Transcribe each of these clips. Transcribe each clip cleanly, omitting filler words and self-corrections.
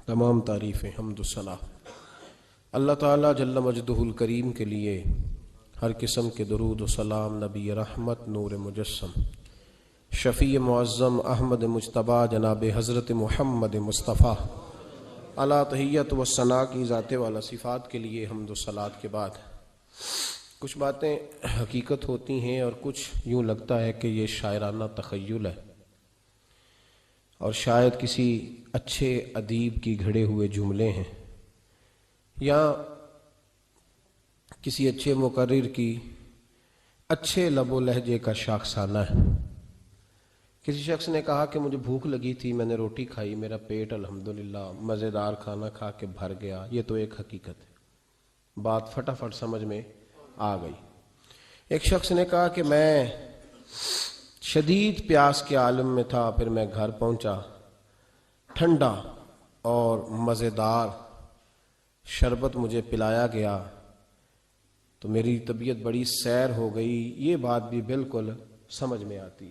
تمام تعریفیں حمد و ثنا اللہ تعالیٰ جل مجدہ الکریم کے لیے، ہر قسم کے درود و سلام نبی رحمت نور مجسم شفیع معظم احمد مجتبیٰ جناب حضرت محمد مصطفیٰ علی تحیت و ثنا کی ذات والا صفات کے لیے حمد و صلات کے بعد کچھ باتیں حقیقت ہوتی ہیں اور کچھ یوں لگتا ہے کہ یہ شاعرانہ تخیل ہے اور شاید کسی اچھے ادیب کی گھڑے ہوئے جملے ہیں یا کسی اچھے مقرر کی اچھے لب و لہجے کا شاخسانہ ہے۔ کسی شخص نے کہا کہ مجھے بھوک لگی تھی، میں نے روٹی کھائی، میرا پیٹ الحمدللہ مزیدار کھانا کھا کے بھر گیا۔ یہ تو ایک حقیقت ہے، بات فٹافٹ سمجھ میں آ گئی۔ ایک شخص نے کہا کہ میں شدید پیاس کے عالم میں تھا، پھر میں گھر پہنچا، ٹھنڈا اور مزیدار شربت مجھے پلایا گیا تو میری طبیعت بڑی سیر ہو گئی۔ یہ بات بھی بالکل سمجھ میں آتی۔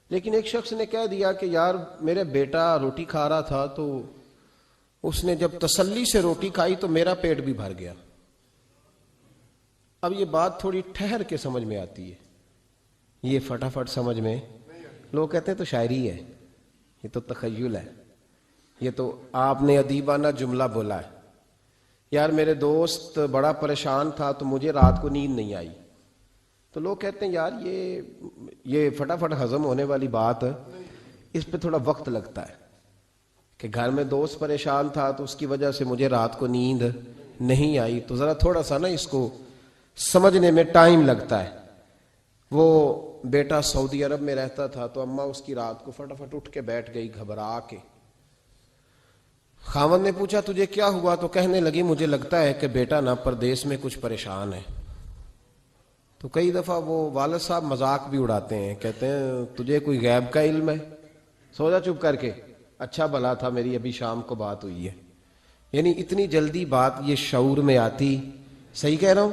لیکن ایک شخص نے کہہ دیا کہ یار میرا بیٹا روٹی کھا رہا تھا تو اس نے جب تسلی سے روٹی کھائی تو میرا پیٹ بھی بھر گیا۔ اب یہ بات تھوڑی ٹھہر کے سمجھ میں آتی ہے، یہ فٹافٹ سمجھ میں لوگ کہتے ہیں تو شاعری ہے، یہ تو تخیل ہے، یہ تو آپ نے ادیبانہ جملہ بولا ہے۔ یار میرے دوست بڑا پریشان تھا تو مجھے رات کو نیند نہیں آئی، تو لوگ کہتے ہیں یار یہ فٹافٹ ہضم ہونے والی بات، اس پہ تھوڑا وقت لگتا ہے کہ گھر میں دوست پریشان تھا تو اس کی وجہ سے مجھے رات کو نیند نہیں آئی، تو ذرا تھوڑا سا نا اس کو سمجھنے میں ٹائم لگتا ہے۔ وہ بیٹا سعودی عرب میں رہتا تھا تو اماں اس کی رات کو فٹافٹ اٹھ کے بیٹھ گئی گھبرا کے۔ خاوند نے پوچھا تجھے کیا ہوا؟ تو کہنے لگی مجھے لگتا ہے کہ بیٹا نا پردیس میں کچھ پریشان ہے۔ تو کئی دفعہ وہ والد صاحب مذاق بھی اڑاتے ہیں، کہتے ہیں تجھے کوئی غیب کا علم ہے؟ سو جا چپ کر کے، اچھا بھلا تھا میری ابھی شام کو بات ہوئی ہے۔ یعنی اتنی جلدی بات یہ شعور میں آتی، صحیح کہہ رہا ہوں؟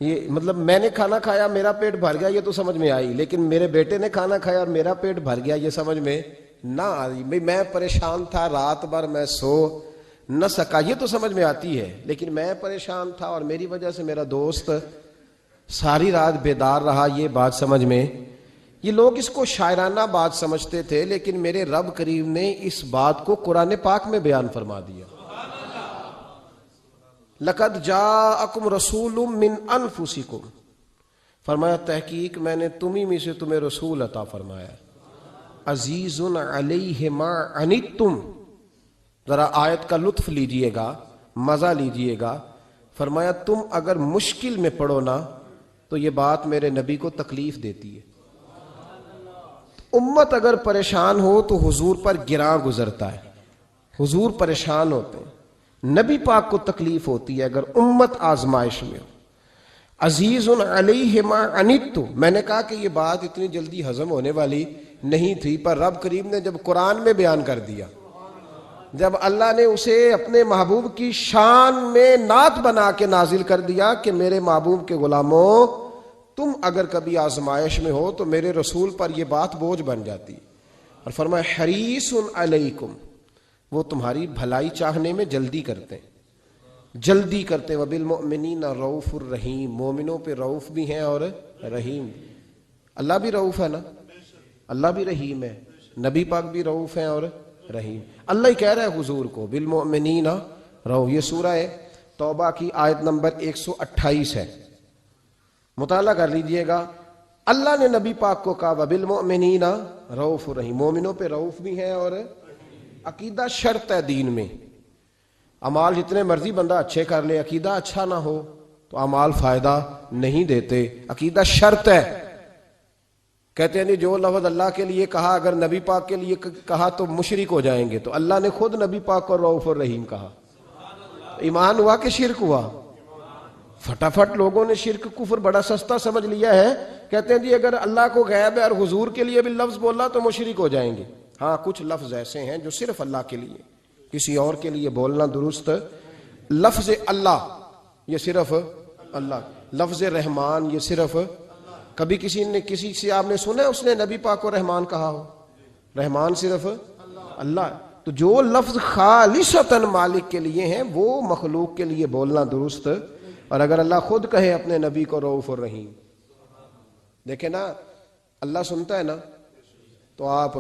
یہ مطلب میں نے کھانا کھایا میرا پیٹ بھر گیا یہ تو سمجھ میں آئی، لیکن میرے بیٹے نے کھانا کھایا اور میرا پیٹ بھر گیا یہ سمجھ میں نہ آئی۔ میں پریشان تھا، رات بھر میں سو نہ سکا، یہ تو سمجھ میں آتی ہے، لیکن میں پریشان تھا اور میری وجہ سے میرا دوست ساری رات بیدار رہا، یہ بات سمجھ میں۔ یہ لوگ اس کو شاعرانہ بات سمجھتے تھے، لیکن میرے رب کریم نے اس بات کو قرآن پاک میں بیان فرما دیا۔ لقد جاءکم رسول من انفسکم، فرمایا تحقیق میں نے تمہیں میں سے تمہیں رسول عطا فرمایا۔ عزیز علیہ ما عنتم، ذرا آیت کا لطف لیجئے گا، مزہ لیجئے گا۔ فرمایا تم اگر مشکل میں پڑو نا تو یہ بات میرے نبی کو تکلیف دیتی ہے۔ امت اگر پریشان ہو تو حضور پر گراں گزرتا ہے، حضور پریشان ہوتے ہیں، نبی پاک کو تکلیف ہوتی ہے اگر امت آزمائش میں ہو۔ عزیز علیہ ما عنتم، میں نے کہا کہ یہ بات اتنی جلدی ہضم ہونے والی نہیں تھی، پر رب کریم نے جب قرآن میں بیان کر دیا، جب اللہ نے اسے اپنے محبوب کی شان میں نعت بنا کے نازل کر دیا کہ میرے محبوب کے غلاموں تم اگر کبھی آزمائش میں ہو تو میرے رسول پر یہ بات بوجھ بن جاتی، اور فرمایا حریص علیکم، وہ تمہاری بھلائی چاہنے میں جلدی کرتے ہیں، جلدی کرتے ہیں۔ وبالمؤمنین رؤوف الرحیم، مومنوں پہ رؤوف بھی ہیں اور رحیم بھی۔ اللہ بھی رؤوف ہے نا، اللہ بھی رحیم ہے، نبی پاک بھی رؤوف ہیں اور رحیم۔ اللہ ہی کہہ رہا ہے حضور کو بالمؤمنین رؤوف۔ یہ سورہ توبہ کی آیت نمبر 128 ہے، مطالعہ کر لیجئے گا۔ اللہ نے نبی پاک کو کہا وبالمؤمنین رؤوف الرحیم، مومنوں پہ رؤوف بھی ہیں اور عقیدہ شرط ہے دین میں۔ اعمال جتنے مرضی بندہ اچھے کر لے، عقیدہ اچھا نہ ہو تو اعمال فائدہ نہیں دیتے، عقیدہ شرط ہے۔ کہتے ہیں نہیں جو لفظ اللہ کے لیے کہا اگر نبی پاک کے لیے کہا تو مشرک ہو جائیں گے، تو اللہ نے خود نبی پاک کو رؤوف الرحیم کہا۔ ایمان ہوا کہ شرک ہوا؟ فٹافٹ لوگوں نے شرک کفر بڑا سستا سمجھ لیا ہے، کہتے ہیں جی اگر اللہ کو غیب ہے اور حضور کے لیے بھی لفظ بولا تو مشرک ہو جائیں گے۔ ہاں کچھ لفظ ایسے ہیں جو صرف اللہ کے لیے، کسی اور کے لیے بولنا درست۔ لفظ اللہ یہ صرف اللہ، لفظ رحمان یہ صرف، کبھی کسی سے آپ نے سنا ہے اس نے نبی پاک کو رحمان کہا ہو؟ رحمان صرف اللہ۔ تو جو لفظ خالصتاً مالک کے لیے ہیں وہ مخلوق کے لیے بولنا درست. اور اگر اللہ خود کہے اپنے نبی کو رؤوف الرحیم، دیکھیں نا اللہ سنتا ہے نا، تو آپ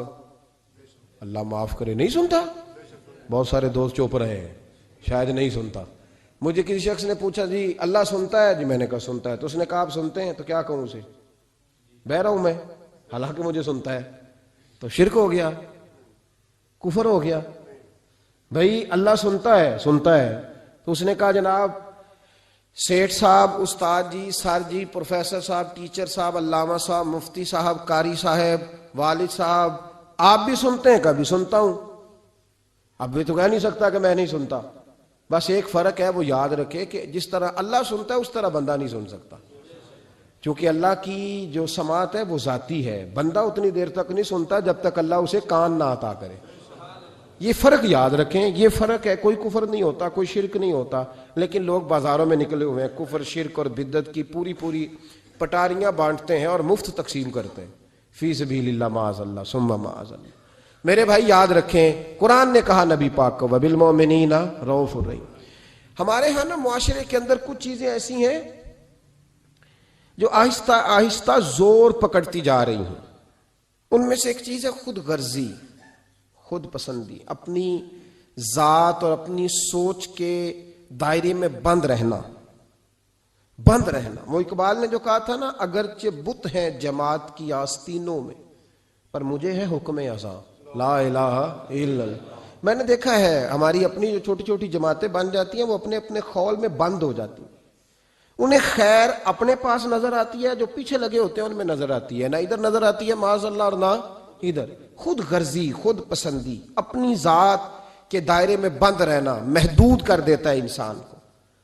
اللہ معاف کرے نہیں سنتا. بہت سارے دوست چپ رہے ہیں، شاید نہیں سنتا. مجھے کسی شخص نے پوچھا جی اللہ سنتا ہے؟ جی میں نے کہا سنتا ہے. تو اس نے کہا آپ سنتے ہیں؟ تو کیا کہوں اسے؟ بہ رہا ہوں میں، حالانکہ مجھے سنتا ہے. تو شرک ہو گیا، کفر ہو گیا. بھائی اللہ سنتا ہے، سنتا ہے. تو اس نے کہا جناب سیٹھ صاحب، استاد جی، سر جی، پروفیسر صاحب، ٹیچر صاحب، علامہ صاحب، مفتی صاحب، قاری صاحب، والد صاحب، آپ بھی سنتے ہیں؟ کبھی سنتا ہوں. اب بھی تو کہہ نہیں سکتا کہ میں نہیں سنتا. بس ایک فرق ہے، وہ یاد رکھے کہ جس طرح اللہ سنتا ہے اس طرح بندہ نہیں سن سکتا، کیونکہ اللہ کی جو سماعت ہے وہ ذاتی ہے. بندہ اتنی دیر تک نہیں سنتا جب تک اللہ اسے کان نہ عطا کرے. یہ فرق یاد رکھیں، یہ فرق ہے. کوئی کفر نہیں ہوتا، کوئی شرک نہیں ہوتا، لیکن لوگ بازاروں میں نکلے ہوئے ہیں کفر، شرک اور بدعت کی پوری پٹاریاں بانٹتے ہیں اور مفت تقسیم کرتے ہیں. فی سبیل اللہ، معاذ اللہ ثم معاذ اللہ. میرے بھائی یاد رکھیں، قرآن نے کہا نبی پاک کو وَبِالْمُؤْمِنِينَ رؤوف الرحیم. ہمارے ہاں نا معاشرے کے اندر کچھ چیزیں ایسی ہیں جو آہستہ آہستہ زور پکڑتی جا رہی ہیں. ان میں سے ایک چیز ہے خود غرضی، خود پسندی، اپنی ذات اور اپنی سوچ کے دائرے میں بند رہنا. وہ اقبال نے جو کہا تھا نا، اگرچہ بت ہیں جماعت کی آستینوں میں، پر مجھے ہے حکم ازاں لا الہ الا اللہ. میں نے دیکھا ہے ہماری اپنی جو چھوٹی چھوٹی جماعتیں بن جاتی ہیں وہ اپنے اپنے خول میں بند ہو جاتی ہیں. انہیں خیر اپنے پاس نظر آتی ہے، جو پیچھے لگے ہوتے ہیں ان میں نظر آتی ہے، نہ ادھر نظر آتی ہے معاذ اللہ اور نہ ادھر. خود غرضی، خود پسندی، اپنی ذات کے دائرے میں بند رہنا محدود کر دیتا ہے انسان کو.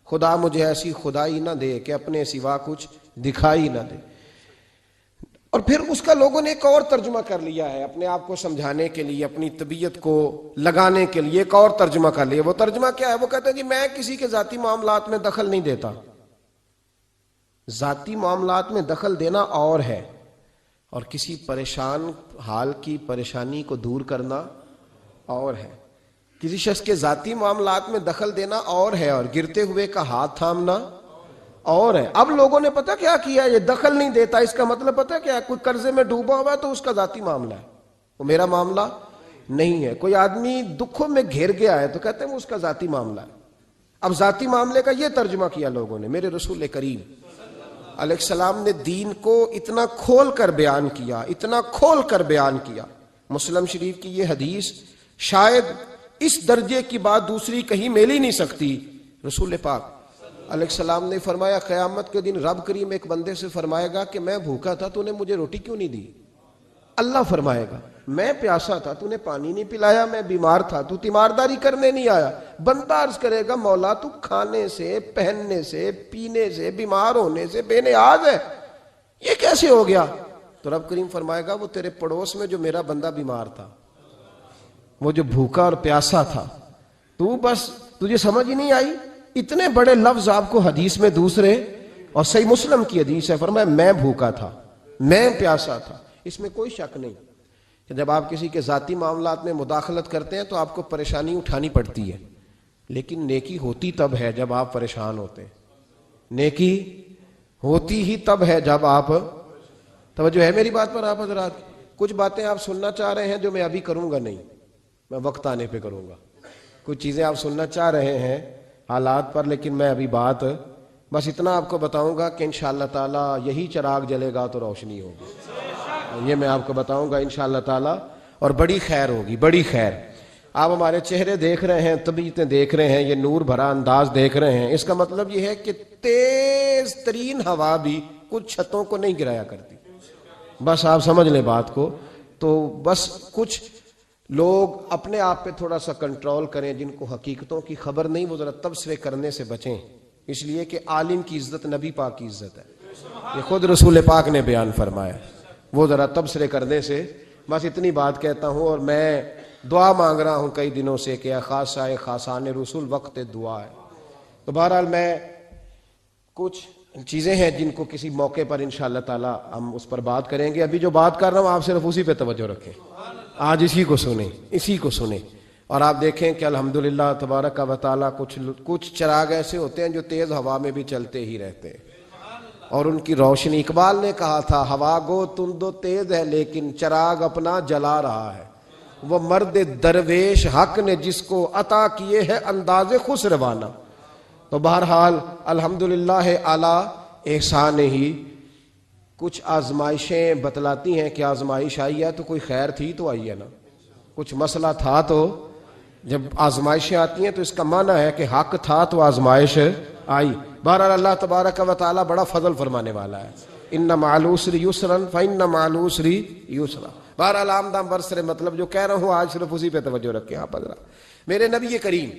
خدا مجھے ایسی خدائی نہ دے کہ اپنے سوا کچھ دکھائی نہ دے. اور پھر اس کا لوگوں نے ایک اور ترجمہ کر لیا ہے اپنے آپ کو سمجھانے کے لیے، اپنی طبیعت کو لگانے کے لیے ایک اور ترجمہ کر لیا. وہ ترجمہ کیا ہے؟ وہ کہتے ہیں جی میں کسی کے ذاتی معاملات میں دخل نہیں دیتا. ذاتی معاملات میں دخل دینا اور ہے، اور کسی پریشان حال کی پریشانی کو دور کرنا اور ہے. کسی شخص کے ذاتی معاملات میں دخل دینا اور ہے، اور گرتے ہوئے کا ہاتھ تھامنا اور ہے. اب لوگوں نے پتہ کیا کیا، یہ دخل نہیں دیتا، اس کا مطلب پتہ کیا ہے؟ کوئی قرضے میں ڈوبا ہوا ہے تو اس کا ذاتی معاملہ ہے، وہ میرا معاملہ نہیں ہے. کوئی آدمی دکھوں میں گھر گیا ہے تو کہتے ہیں وہ اس کا ذاتی معاملہ ہے. اب ذاتی معاملے کا یہ ترجمہ کیا لوگوں نے. میرے رسول کریم علیہ السلام نے دین کو اتنا کھول کر بیان کیا، اتنا کھول کر بیان کیا. مسلم شریف کی یہ حدیث شاید اس درجے کی بات دوسری کہیں مل ہی نہیں سکتی. رسول پاک علیہ السلام نے فرمایا قیامت کے دن رب کریم ایک بندے سے فرمائے گا کہ میں بھوکا تھا تو نے مجھے روٹی کیوں نہیں دی؟ اللہ فرمائے گا میں پیاسا تھا تو نے پانی نہیں پلایا، میں بیمار تھا تو تیمارداری کرنے نہیں آیا. بندہ عرض کرے گا مولا تو کھانے سے، پہننے سے، پینے سے، بیمار ہونے سے بے نیاز ہے، یہ کیسے ہو گیا؟ تو رب کریم فرمائے گا وہ تیرے پڑوس میں جو میرا بندہ بیمار تھا، وہ جو بھوکا اور پیاسا تھا، تو بس تجھے سمجھ ہی نہیں آئی. اتنے بڑے لفظ آپ کو حدیث میں دوسرے، اور صحیح مسلم کی حدیث ہے، فرمایا میں بھوکا تھا، میں پیاسا تھا. اس میں کوئی شک نہیں کہ جب آپ کسی کے ذاتی معاملات میں مداخلت کرتے ہیں تو آپ کو پریشانی اٹھانی پڑتی ہے، لیکن نیکی ہوتی تب ہے جب آپ پریشان ہوتے ہیں. نیکی ہوتی ہی تب ہے جب آپ، توجہ ہے میری بات پر آپ حضرات؟ کچھ باتیں آپ سننا چاہ رہے ہیں جو میں ابھی کروں گا نہیں، میں وقت آنے پہ کروں گا. کچھ چیزیں آپ سننا چاہ رہے ہیں حالات پر، لیکن میں ابھی بات بس اتنا آپ کو بتاؤں گا کہ انشاءاللہ تعالی یہی چراغ جلے گا تو روشنی ہوگی. یہ میں آپ کو بتاؤں گا انشاءاللہ تعالی، اور بڑی خیر ہوگی، بڑی خیر. آپ ہمارے چہرے دیکھ رہے ہیں، طبیعتیں دیکھ رہے ہیں، یہ نور بھرا انداز دیکھ رہے ہیں. اس کا مطلب یہ ہے کہ تیز ترین ہوا بھی کچھ چھتوں کو نہیں گرایا کرتی. بس آپ سمجھ لیں بات کو. تو بس کچھ لوگ اپنے آپ پہ تھوڑا سا کنٹرول کریں، جن کو حقیقتوں کی خبر نہیں وہ ذرا تبصرے کرنے سے بچیں، اس لیے کہ عالم کی عزت نبی پاک کی عزت ہے. یہ خود رسول پاک نے بیان فرمایا، وہ ذرا تبصرے کرنے سے. بس اتنی بات کہتا ہوں، اور میں دعا مانگ رہا ہوں کئی دنوں سے کہ خاصہ خاصان رسول وقت دعا ہے. تو بہرحال میں کچھ چیزیں ہیں جن کو کسی موقع پر انشاءاللہ تعالی ہم اس پر بات کریں گے. ابھی جو بات کر رہا ہوں آپ صرف اسی پہ توجہ رکھیں، آج اسی کو سنیں، اسی کو سنیں. اور آپ دیکھیں کہ الحمدللہ تبارک و تعالیٰ کچھ چراغ ایسے ہوتے ہیں جو تیز ہوا میں بھی چلتے ہی رہتے ہیں اور ان کی روشنی، اقبال نے کہا تھا ہوا گو تند و تیز ہے لیکن چراغ اپنا جلا رہا ہے، وہ مرد درویش حق نے جس کو عطا کیے ہے انداز خسروانہ۔ تو بہرحال الحمدللہ اعلیٰ احسان ہی کچھ آزمائشیں بتلاتی ہیں کہ آزمائش آئی ہے تو کوئی خیر تھی تو آئی ہے نا، کچھ مسئلہ تھا، تو جب آزمائشیں آتی ہیں تو اس کا معنی ہے کہ حق تھا تو آزمائش آئی۔ بہرحال اللہ تبارک و تعالیٰ بڑا فضل فرمانے والا ہے، ان مع العسر یسرا فإن مع العسر یسرا۔ بہرحال آمدام برسر مطلب جو کہہ رہا ہوں آج صرف اسی پہ توجہ رکھیں آپ حضرات۔ میرے نبی کریم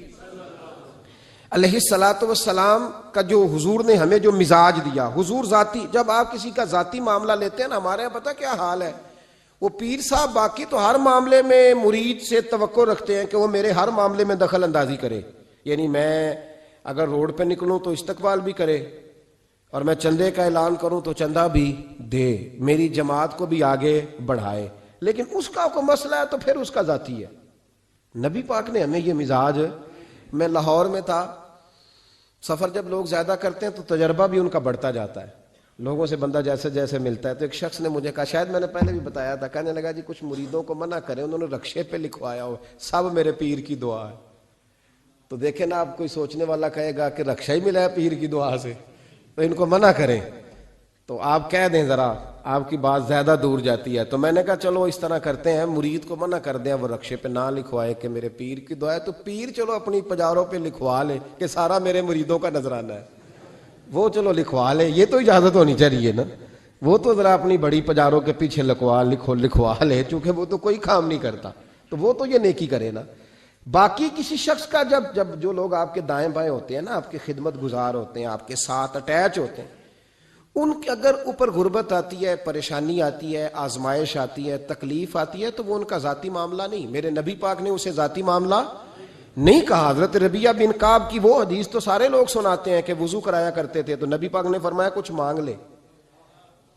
علیہ الصلاۃ والسلام کا جو حضور نے ہمیں جو مزاج دیا، حضور ذاتی، جب آپ کسی کا ذاتی معاملہ لیتے ہیں نا، ہمارے یہاں پتہ کیا حال ہے، وہ پیر صاحب باقی تو ہر معاملے میں مرید سے توقع رکھتے ہیں کہ وہ میرے ہر معاملے میں دخل اندازی کرے، یعنی میں اگر روڈ پہ نکلوں تو استقبال بھی کرے، اور میں چندے کا اعلان کروں تو چندہ بھی دے، میری جماعت کو بھی آگے بڑھائے، لیکن اس کا کوئی مسئلہ ہے تو پھر اس کا ذاتی ہے۔ نبی پاک نے ہمیں یہ مزاج، میں لاہور میں تھا، سفر جب لوگ زیادہ کرتے ہیں تو تجربہ بھی ان کا بڑھتا جاتا ہے، لوگوں سے بندہ جیسے جیسے ملتا ہے، تو ایک شخص نے مجھے کہا، شاید میں نے پہلے بھی بتایا تھا، کہنے لگا جی کچھ مریدوں کو منع کریں، انہوں نے رکشے پہ لکھوایا ہو سب میرے پیر کی دعا ہے۔ تو دیکھیں نا، آپ کوئی سوچنے والا کہے گا کہ رکشہ ہی ملا ہے پیر کی دعا سے، تو ان کو منع کریں، تو آپ کہہ دیں ذرا، آپ کی بات زیادہ دور جاتی ہے۔ تو میں نے کہا چلو اس طرح کرتے ہیں، مرید کو منع کر دیں وہ رکشے پہ نہ لکھوائے کہ میرے پیر کی دعا ہے، تو پیر چلو اپنی پجاروں پہ لکھوا لے کہ سارا میرے مریدوں کا نذرانہ ہے، وہ چلو لکھوا لے، یہ تو اجازت ہونی چاہیے نا، وہ تو ذرا اپنی بڑی پجاروں کے پیچھے لکھوا لے، چونکہ وہ تو کوئی کام نہیں کرتا، تو وہ تو یہ نیکی کرے نا۔ باقی کسی شخص کا جب جو لوگ آپ کے دائیں بائیں ہوتے ہیں نا، آپ کے خدمت گزار ہوتے ہیں، آپ کے ساتھ اٹیچ ہوتے ہیں، ان کے اگر اوپر غربت آتی ہے، پریشانی آتی ہے، آزمائش آتی ہے، تکلیف آتی ہے، تو وہ ان کا ذاتی معاملہ نہیں، میرے نبی پاک نے اسے ذاتی معاملہ نہیں کہا۔ حضرت ربیعہ بن کعب کی وہ حدیث تو سارے لوگ سناتے ہیں کہ وضو کرایا کرتے تھے تو نبی پاک نے فرمایا کچھ مانگ لے،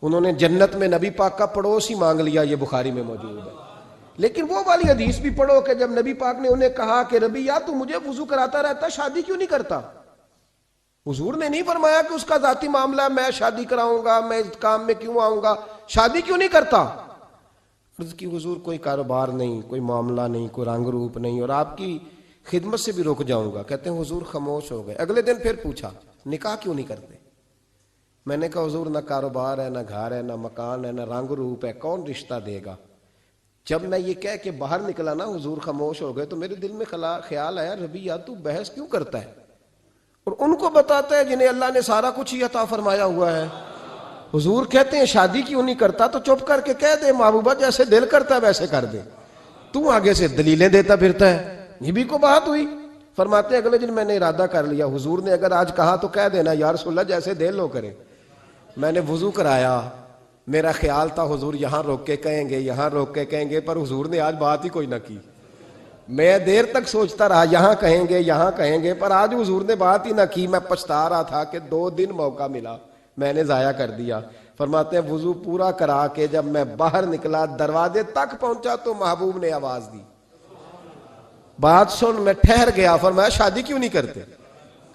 انہوں نے جنت میں نبی پاک کا پڑوس ہی مانگ لیا، یہ بخاری میں موجود ہے۔ لیکن وہ والی حدیث بھی پڑھو کہ جب نبی پاک نے انہیں کہا کہ ربیعہ تو مجھے وضو کراتا رہتا، شادی کیوں نہیں کرتا؟ حضور نے نہیں فرمایا کہ اس کا ذاتی معاملہ ہے، میں شادی کراؤں گا، میں اس کام میں کیوں آؤں گا، شادی کیوں نہیں کرتا؟ عرض کی حضور کوئی کاروبار نہیں، کوئی معاملہ نہیں، کوئی رنگ روپ نہیں، اور آپ کی خدمت سے بھی رک جاؤں گا۔ کہتے ہیں حضور خاموش ہو گئے۔ اگلے دن پھر پوچھا نکاح کیوں نہیں کرتے؟ میں نے کہا حضور نہ کاروبار ہے، نہ گھر ہے، نہ مکان ہے، نہ رنگ روپ ہے، کون رشتہ دے گا؟ جب میں یہ کہہ کے باہر نکلا نا، حضور خاموش ہو گئے، تو میرے دل میں خیال آیا ربیعہ تو بحث کیوں کرتا ہے اور ان کو بتاتا ہے جنہیں اللہ نے سارا کچھ ہی عطا فرمایا ہوا ہے۔ حضور کہتے ہیں شادی کیوں نہیں کرتا؟ تو چپ کر کے کہہ دے محبوبہ جیسے دل کرتا ہے ویسے کر دے، تو آگے سے دلیلیں دیتا پھرتا ہے۔ یہ بھی کو بات ہوئی۔ فرماتے ہیں اگلے دن میں نے ارادہ کر لیا، حضور نے اگر آج کہا تو کہہ دینا یا رسول اللہ جیسے دل ہو کرے۔ میں نے وضو کرایا، میرا خیال تھا حضور یہاں روک کے کہیں گے، یہاں روک کے کہیں گے، پر حضور نے آج بات ہی کوئی نہ کی۔ میں دیر تک سوچتا رہا یہاں کہیں گے، یہاں کہیں گے، پر آج حضور نے بات ہی نہ کی۔ میں پچھتا رہا تھا کہ 2 دن موقع ملا میں نے ضائع کر دیا۔ فرماتے ہیں وضو پورا کرا کے جب میں باہر نکلا، دروازے تک پہنچا تو محبوب نے آواز دی، بات سن۔ میں ٹھہر گیا، فرمایا شادی کیوں نہیں کرتے؟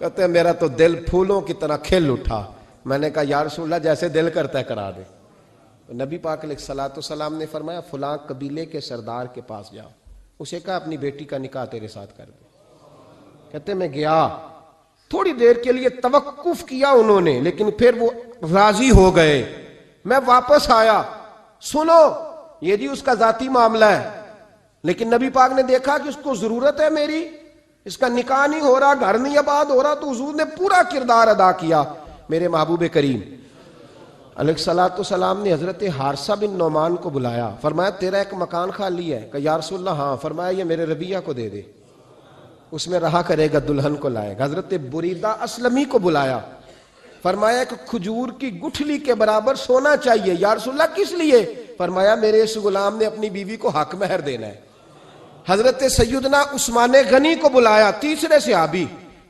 کہتے ہیں میرا تو دل پھولوں کی طرح کھل اٹھا۔ میں نے کہا یا رسول اللہ جیسے دل کرتا ہے کرا دے۔ نبی پاک علیہ الصلوۃ والسلام نے فرمایا فلاں قبیلے کے سردار کے پاس جاؤ، اسے کہا اپنی بیٹی کا نکاح تیرے ساتھ کر دے۔ کہتے میں گیا، تھوڑی دیر کے لیے توقف کیا انہوں نے، لیکن پھر وہ راضی ہو گئے۔ میں واپس آیا، سنو یہ جی اس کا ذاتی معاملہ ہے، لیکن نبی پاک نے دیکھا کہ اس کو ضرورت ہے میری، اس کا نکاح نہیں ہو رہا، گھر نہیں آباد ہو رہا، تو حضور نے پورا کردار ادا کیا۔ میرے محبوب کریم علیہ الصلوۃ والسلام نے حضرت حارثہ بن نعمان کو بلایا، فرمایا تیرا ایک مکان خالی ہے؟ کہ یا رسول اللہ ہاں۔ فرمایا یہ میرے ربیعہ کو دے دے، اس میں رہا کرے گا، دلہن کو لائے گا۔ حضرت بریدہ اسلمی کو بلایا، فرمایا ایک کھجور کی گٹھلی کے برابر سونا چاہیے۔ یا رسول اللہ کس لیے؟ فرمایا میرے اس غلام نے اپنی بیوی کو حق مہر دینا ہے۔ حضرت سیدنا عثمان غنی کو بلایا، تیسرے صحابی،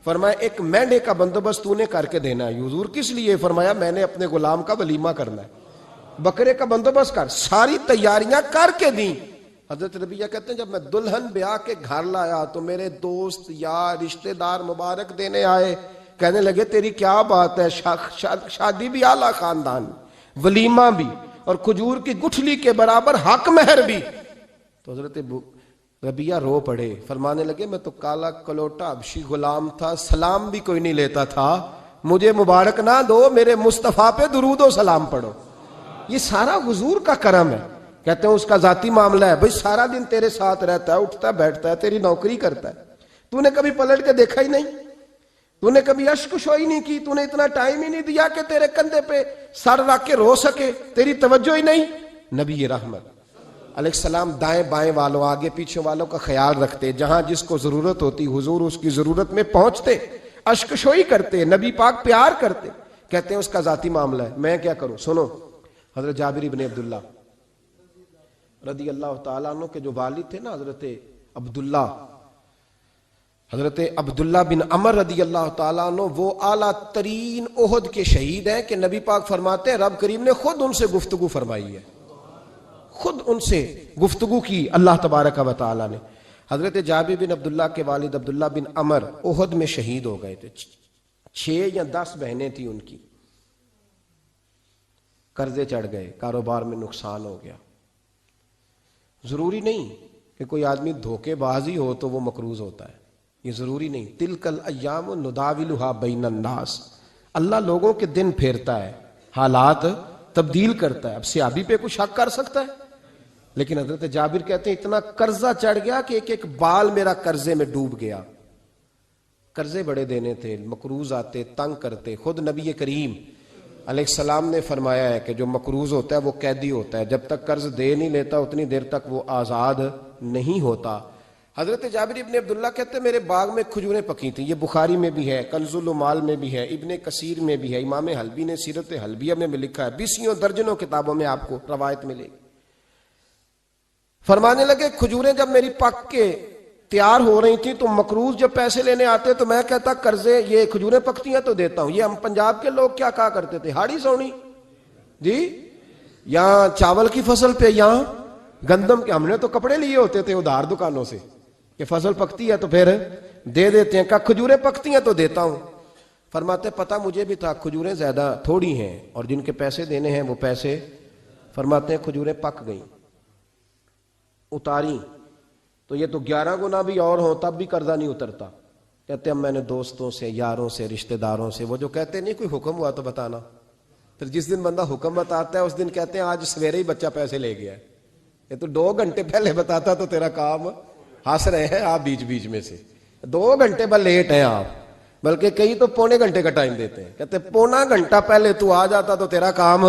فرمایا ایک مینڈے کا بندوبست تو نے کر کے دینا ہے۔ حضور کس لیے؟ فرمایا میں نے اپنے غلام کا ولیمہ کرنا ہے، بکرے کا بندوبست کر۔ ساری تیاریاں کر کے دیں۔ حضرت ربیہ کہتے ہیں جب میں دلہن بیاہ کے گھر لایا تو میرے دوست یار رشتہ دار مبارک دینے آئے، کہنے لگے تیری کیا بات ہے، شادی بھی اعلیٰ خاندان، ولیمہ بھی، اور کھجور کی گٹھلی کے برابر حق مہر بھی۔ تو حضرت ربیہ رو پڑے، فرمانے لگے میں تو کالا کلوٹا حبشی غلام تھا، سلام بھی کوئی نہیں لیتا تھا، مجھے مبارک نہ دو، میرے مصطفیٰ پہ درود و سلام پڑھو۔ یہ سارا حضور کا کرم ہے۔ کہتے ہیں اس کا ذاتی معاملہ ہے، بھئی سارا دن تیرے ساتھ رہتا ہے، اٹھتا بیٹھتا ہے، تیری نوکری کرتا ہے، تو نے کبھی پلٹ کے دیکھا ہی نہیں، تو نے کبھی اشک شوئی نہیں کی، تو نے اتنا ٹائم ہی نہیں دیا کہ تیرے کندھے پہ سر رکھ کے رو سکے، تیری توجہ ہی نہیں۔ نبی رحمت علیہ السلام دائیں بائیں والوں آگے پیچھے والوں کا خیال رکھتے، جہاں جس کو ضرورت ہوتی حضور اس کی ضرورت میں پہنچتے، اشک شوئی کرتے، نبی پاک پیار کرتے۔ کہتے ہیں اس کا ذاتی معاملہ ہے، میں کیا کروں؟ سنو، حضرت جابر ابن عبداللہ رضی اللہ تعالیٰ عنہ کے جو والد تھے نا حضرت عبداللہ بن عمر رضی اللہ تعالیٰ عنہ، وہ اعلیٰ ترین احد کے شہید ہیں کہ نبی پاک فرماتے ہیں رب کریم نے خود ان سے گفتگو فرمائی ہے، خود ان سے گفتگو کی اللہ تبارک و تعالیٰ نے۔ حضرت جابر بن عبداللہ کے والد عبداللہ بن عمر احد میں شہید ہو گئے تھے، 6 یا 10 بہنیں تھیں ان کی، قرضے چڑھ گئے، کاروبار میں نقصان ہو گیا۔ ضروری نہیں کہ کوئی آدمی دھوکے بازی ہو تو وہ مقروض ہوتا ہے، یہ ضروری نہیں۔ تلک الایام نداولھا بین الناس، اللہ لوگوں کے دن پھیرتا ہے، حالات تبدیل کرتا ہے۔ اب صحابی پہ کچھ شک کر سکتا ہے؟ لیکن حضرت جابر کہتے ہیں اتنا قرضہ چڑھ گیا کہ ایک ایک بال میرا قرضے میں ڈوب گیا۔ قرضے بڑے دینے تھے، مقروض آتے، تنگ کرتے۔ خود نبی کریم علیہ السلام نے فرمایا ہے کہ جو مقروض ہوتا ہے وہ قیدی ہوتا ہے، جب تک قرض دے نہیں لیتا اتنی دیر تک وہ آزاد نہیں ہوتا۔ حضرت جابر ابن عبداللہ کہتے ہیں میرے باغ میں کھجوریں پکی تھیں، یہ بخاری میں بھی ہے، کنز المال میں بھی ہے، ابن کثیر میں بھی ہے، امام حلبی نے سیرت حلبیہ میں بھی لکھا ہے، 20 درجنوں کتابوں میں آپ کو روایت ملے گی۔ فرمانے لگے کھجوریں جب میری پک کے تیار ہو رہی تھیں تو مقروض جب پیسے لینے آتے تو میں کہتا قرضے یہ کھجوریں پکتی ہیں تو دیتا ہوں۔ یہ ہم پنجاب کے لوگ کیا کہا کرتے تھے، ہاڑی سونی جی، یہاں چاول کی فصل پہ، یہاں گندم کے، ہم نے تو کپڑے لیے ہوتے تھے ادھار دکانوں سے کہ فصل پکتی ہے تو پھر دے دیتے ہیں، کہا کھجوریں پکتی ہیں تو دیتا ہوں۔ فرماتے پتہ مجھے بھی تھا کھجوریں زیادہ تھوڑی ہیں اور جن کے پیسے دینے ہیں وہ پیسے، فرماتے ہیں کھجوریں پک گئیں، اتاری تو یہ تو 11 گنا بھی اور ہوں تب بھی قرضہ نہیں اترتا۔ کہتے ہیں میں نے دوستوں سے، یاروں سے، رشتہ داروں سے، وہ جو کہتے نہیں کوئی حکم ہوا تو بتانا، پھر جس دن بندہ حکم بتاتا ہے اس دن کہتے ہیں آج سویرے ہی بچہ پیسے لے گیا ہے، یہ تو 2 گھنٹے پہلے بتاتا تو تیرا کام، ہنس رہے ہیں آپ بیچ بیچ میں سے، 2 گھنٹے بعد لیٹ ہیں آپ، بلکہ کئی تو پونے گھنٹے کا ٹائم دیتے ہیں، کہتے ہیں پونا گھنٹہ پہلے تو آ جاتا تو تیرا کام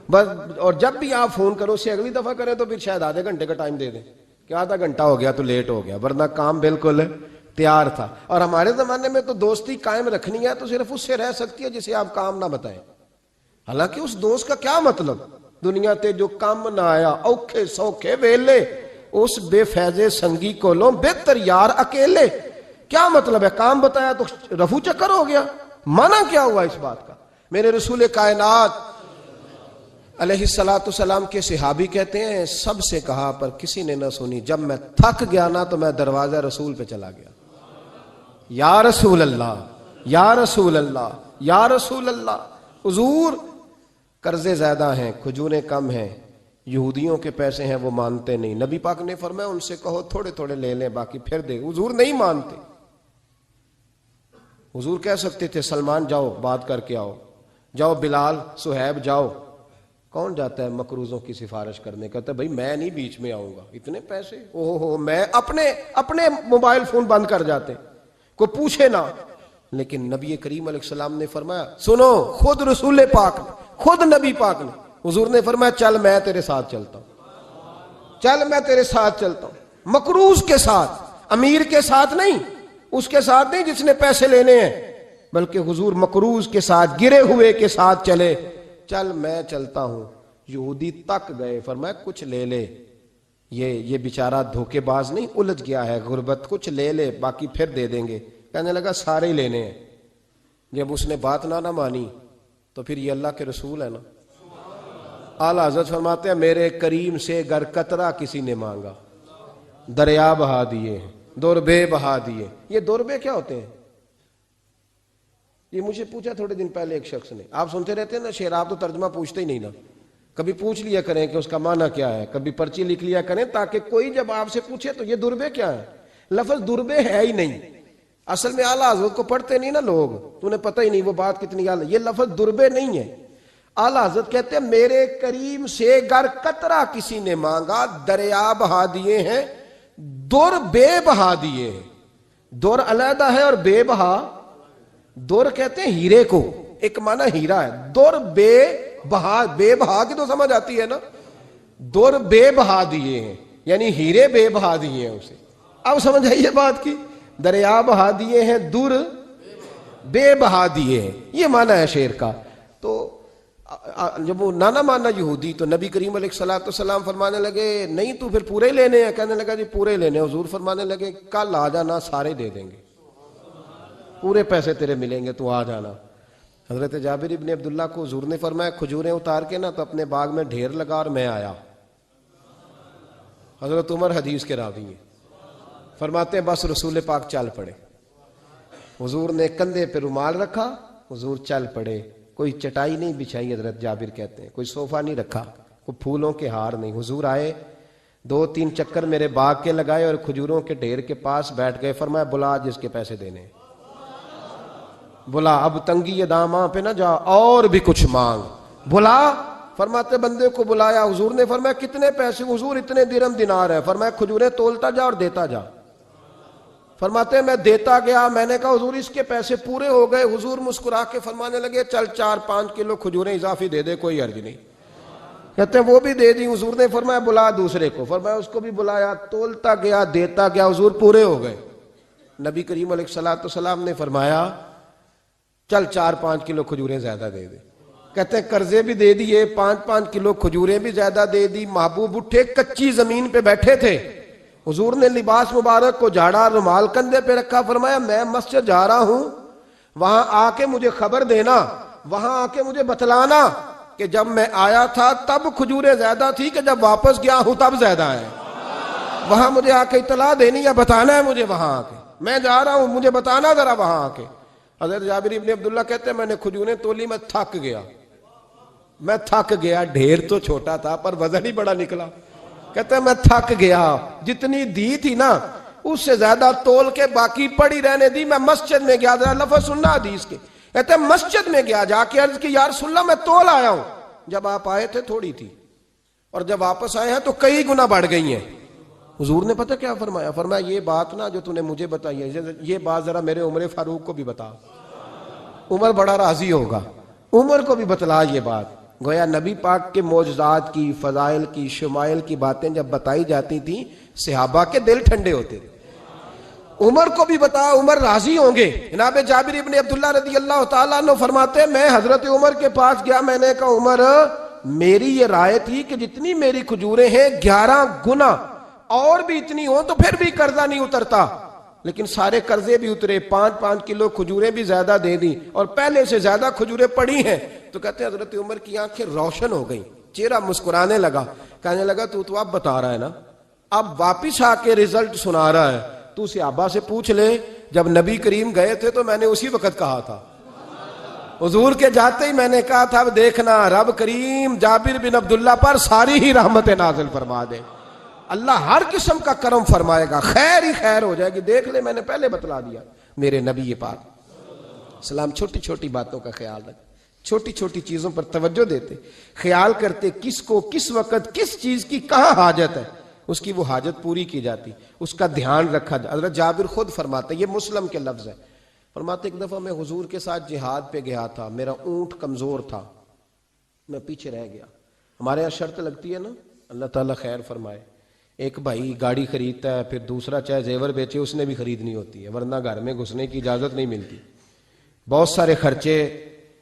بس، اور جب بھی آپ فون کرو اس سے اگلی دفعہ کریں تو پھر شاید آدھے گھنٹے کا ٹائم دے دیں کہ آدھا گھنٹہ ہو گیا تو لیٹ ہو گیا، ورنہ کام بالکل تیار تھا۔ اور ہمارے زمانے میں تو دوستی قائم رکھنی ہے تو صرف اس سے رہ سکتی ہے جسے آپ کام نہ بتائیں، حالانکہ اس دوست کا کیا مطلب، دنیا تے جو کام نہ آیا اوکھے سوکھے ویلے، اس بے فیضے سنگی کولوں بہتر یار اکیلے، کیا مطلب ہے؟ کام بتایا تو رفو چکر ہو گیا، مانا کیا ہوا اس بات کا؟ میرے رسول کائنات علیہ السلام کے صحابی کہتے ہیں سب سے کہا پر کسی نے نہ سنی، جب میں تھک گیا نا تو میں دروازہ رسول پہ چلا گیا، یا رسول اللہ یا رسول اللہ یا رسول اللہ۔ حضور قرضے زیادہ ہیں، کھجوریں کم ہیں، یہودیوں کے پیسے ہیں وہ مانتے نہیں، نبی پاک نے فرمایا ان سے کہو تھوڑے تھوڑے لے لیں باقی پھر دے، حضور نہیں مانتے۔ حضور کہہ سکتے تھے سلمان جاؤ بات کر کے آؤ، جاؤ بلال صہیب جاؤ، کون جاتا ہے مقروضوں کی سفارش کرنے؟ کہتا ہے بھائی میں نہیں بیچ میں آؤں گا، اتنے پیسے اوہ میں اپنے موبائل فون بند کر جاتے، کوئی پوچھے نہ۔ لیکن نبی کریم علیہ السلام نے فرمایا سنو، خود رسول پاک نے، خود نبی پاک نے، حضور نے فرمایا چل میں تیرے ساتھ چلتا ہوں، چل میں تیرے ساتھ چلتا ہوں، مقروض کے ساتھ، امیر کے ساتھ نہیں، اس کے ساتھ نہیں جس نے پیسے لینے ہیں، بلکہ حضور مقروض کے ساتھ، گرے ہوئے کے ساتھ چلے، چل میں چلتا ہوں۔ یہودی تک گئے، فرمایا کچھ لے لے، یہ بیچارہ دھوکے باز نہیں الجھ گیا ہے، غربت، کچھ لے لے باقی پھر دے دیں گے۔ کہنے لگا سارے ہی لینے ہیں۔ جب اس نے بات نہ مانی تو پھر یہ اللہ کے رسول ہے نا۔ اعلیٰ حضرت فرماتے ہیں میرے کریم سے گر قطرہ کسی نے مانگا دریا بہا دیے ہیں، دربے بہا دیے۔ یہ دربے کیا ہوتے ہیں؟ یہ مجھے پوچھا تھوڑے دن پہلے ایک شخص نے۔ آپ سنتے رہتے ہیں نا شعر، آپ تو ترجمہ پوچھتے ہی نہیں نا، کبھی پوچھ لیا کریں کہ اس کا معنی کیا ہے، کبھی پرچی لکھ لیا کریں تاکہ کوئی جب آپ سے پوچھے تو یہ دربے کیا ہے۔ لفظ دربے ہے ہی نہیں، اصل میں اعلیٰ حضرت کو پڑھتے نہیں نا لوگ، تو انہیں پتہ ہی نہیں وہ بات کتنی اعلیٰ۔ یہ لفظ دربے نہیں ہے۔ اعلیٰ حضرت کہتے ہیں میرے کریم سے گر قطرہ کسی نے مانگا، دریا بہا دیے ہیں، در بے بہا دیے ہیں۔ در علیحدہ ہے اور بے بہا، در کہتے ہیں ہیرے کو، ایک معنی ہیرا ہے، در بے بہا، بے بہا کی تو سمجھ آتی ہے نا، در بے بہا دیے ہیں یعنی ہیرے بے بہا دیے ہیں اسے۔ اب سمجھ آئیے بات کی، دریا بہا دیے ہیں، در بے بہا دیے ہیں، یہ معنی ہے شعر کا۔ تو جب وہ نانا مانا یہودی، تو نبی کریم علیہ الصلوۃ والسلام فرمانے لگے نہیں تو پھر پورے لینے ہیں؟ کہنے لگا جی پورے لینے۔ حضور فرمانے لگے کل آ جانا، سارے دے دیں گے، پورے پیسے تیرے ملیں گے، تو آ جانا۔ حضرت جابر ابن عبداللہ کو حضور نے فرمایا کھجوریں اتار کے نا تو اپنے باغ میں ڈھیر لگا اور میں آیا۔ حضرت عمر حدیث کے راوی ہیں، فرماتے ہیں بس رسول پاک چل پڑے، حضور نے کندھے پہ رومال رکھا، حضور چل پڑے، کوئی چٹائی نہیں بچھائی، حضرت جابر کہتے ہیں کوئی صوفہ نہیں رکھا، کوئی پھولوں کے ہار نہیں، حضور آئے، 2-3 چکر میرے باغ کے لگائے اور کھجوروں کے ڈھیر کے پاس بیٹھ گئے، فرمایا بلا جس کے پیسے دینے، بلا، اب تنگی داماں پہ نہ جا اور بھی کچھ مانگ، بلا۔ فرماتے بندے کو بلایا، حضور نے فرمایا کتنے پیسے؟ حضور اتنے درہم دینار ہے۔ فرمایا کھجوریں تولتا جا اور دیتا جا۔ فرماتے ہیں میں دیتا گیا، میں نے کہا حضور اس کے پیسے پورے ہو گئے۔ حضور مسکرا کے فرمانے لگے چل 4-5 کلو کھجوریں اضافی دے دے، کوئی عرض نہیں۔ کہتے ہیں وہ بھی دے دی۔ حضور نے فرمایا بلا دوسرے کو، فرمایا اس کو بھی بلایا، تولتا گیا، دیتا گیا، حضور پورے ہو گئے۔ نبی کریم علیہ الصلوۃ والسلام نے فرمایا چل 4-5 کلو کھجوریں زیادہ دے دے۔ کہتے ہیں قرضے بھی دے دیے، 5-5 کلو کھجوریں بھی زیادہ دے دی۔ محبوب اٹھے، کچی زمین پہ بیٹھے تھے، حضور نے لباس مبارک کو جھاڑا، رومال کندھے پہ رکھا، فرمایا میں مسجد جا رہا ہوں، وہاں آ کے مجھے خبر دینا، وہاں آ کے مجھے بتلانا کہ جب میں آیا تھا تب کھجوریں زیادہ تھی کہ جب واپس گیا ہوں تب زیادہ ہے۔ وہاں مجھے آ کے اطلاع دینی یا بتانا ہے مجھے، وہاں آ کے میں جا رہا ہوں مجھے بتانا ذرا وہاں آ کے۔ حضرت جابر ابن عبداللہ کہتے ہیں میں نے کھجوریں تولی، میں تھک گیا، ڈھیر تو چھوٹا تھا پر وزن ہی بڑا نکلا۔ کہتے ہیں میں تھک گیا، جتنی دی تھی نا اس سے زیادہ تول کے باقی پڑی رہنے دی۔ میں مسجد میں گیا، ذرا لفظ سننا حدیث کے، کہتے ہیں مسجد میں گیا، جا کے عرض کی یا رسول اللہ میں تول آیا ہوں، جب آپ آئے تھے تھوڑی تھی اور جب واپس آئے ہیں تو کئی گنا بڑھ گئی ہیں۔ حضور نے پتہ کیا فرمایا؟ فرمایا یہ بات نا جو تو نے مجھے بتائی ہے، یہ بات ذرا میرے عمر فاروق کو بھی بتا، عمر بڑا راضی ہوگا، عمر کو بھی بتلا یہ بات۔ گویا نبی پاک کے معجزات کی، فضائل کی، شمائل کی باتیں جب بتائی جاتی تھیں صحابہ کے دل ٹھنڈے ہوتے تھے۔ عمر کو بھی بتا، عمر راضی ہوں گے۔ جناب جابر ابن عبداللہ رضی اللہ تعالیٰ عنہ فرماتے ہیں میں حضرت عمر کے پاس گیا، میں نے کہا عمر میری یہ رائے تھی کہ جتنی میری کھجوریں ہیں 11 گنا اور بھی اتنی ہوں تو پھر بھی قرضہ نہیں اترتا، لیکن سارے قرضے بھی اترے، 5-5 کلو کھجوریں بھی زیادہ دے دی اور پہلے سے زیادہ کھجوریں پڑی ہیں۔ تو کہتے ہیں حضرت عمر کی آنکھیں روشن ہو گئیں، چہرہ مسکرانے لگا، کہنے لگا تو اب بتا رہا ہے نا، اب واپس آ کے رزلٹ سنا رہا ہے، تو صحابہ سے پوچھ لے جب نبی کریم گئے تھے تو میں نے اسی وقت کہا تھا، حضور کے جاتے ہی میں نے کہا تھا اب دیکھنا رب کریم جابر بن عبداللہ پر ساری ہی رحمت نازل فرما دے، اللہ ہر قسم کا کرم فرمائے گا، خیر ہی خیر ہو جائے گی۔ دیکھ لے میں نے پہلے بتلا دیا۔ میرے نبی پاک سلام چھوٹی چھوٹی باتوں کا خیال رکھ، چھوٹی چھوٹی چیزوں پر توجہ دیتے، خیال کرتے کس کو کس وقت کس چیز کی کہاں حاجت ہے، اس کی وہ حاجت پوری کی جاتی، اس کا دھیان رکھا جاتا۔ حضرت جابر خود فرماتے، یہ مسلم کے لفظ ہے، فرماتے ایک دفعہ میں حضور کے ساتھ جہاد پہ گیا تھا، میرا اونٹ کمزور تھا، میں پیچھے رہ گیا۔ ہمارے یہاں شرط لگتی ہے نا، اللہ تعالیٰ خیر فرمائے، ایک بھائی گاڑی خریدتا ہے پھر دوسرا چاہے زیور بیچے اس نے بھی خریدنی ہوتی ہے ورنہ گھر میں گھسنے کی اجازت نہیں ملتی، بہت سارے خرچے۔